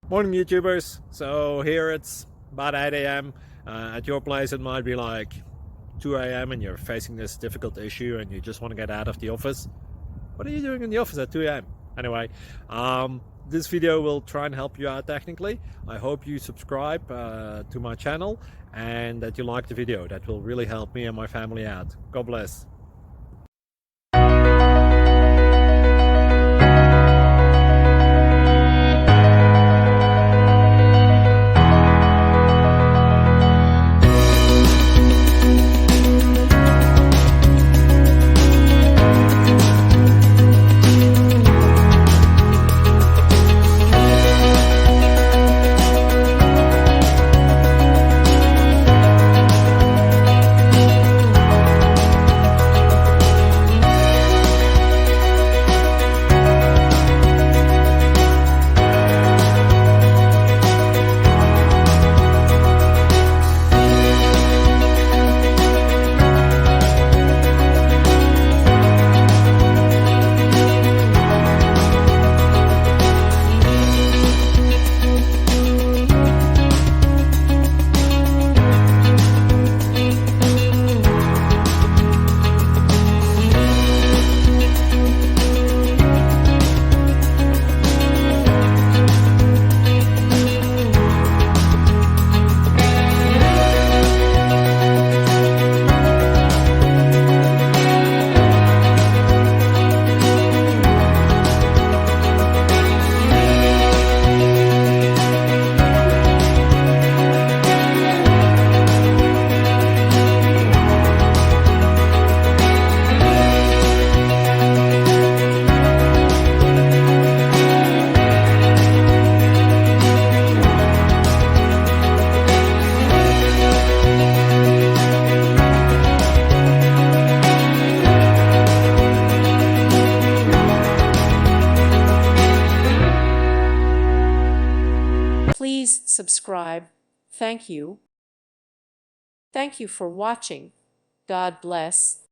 Morning YouTubers. So here it's about 8 a.m. At your place it might be like 2 a.m. and you're facing this difficult issue and you just want to get out of the office. What are you doing in the office at 2 a.m.? Anyway, this video will try and help you out technically. I hope you subscribe to my channel and that you like the video. That will really help me and my family out. God bless. Please subscribe. Thank you. Thank you for watching. God bless.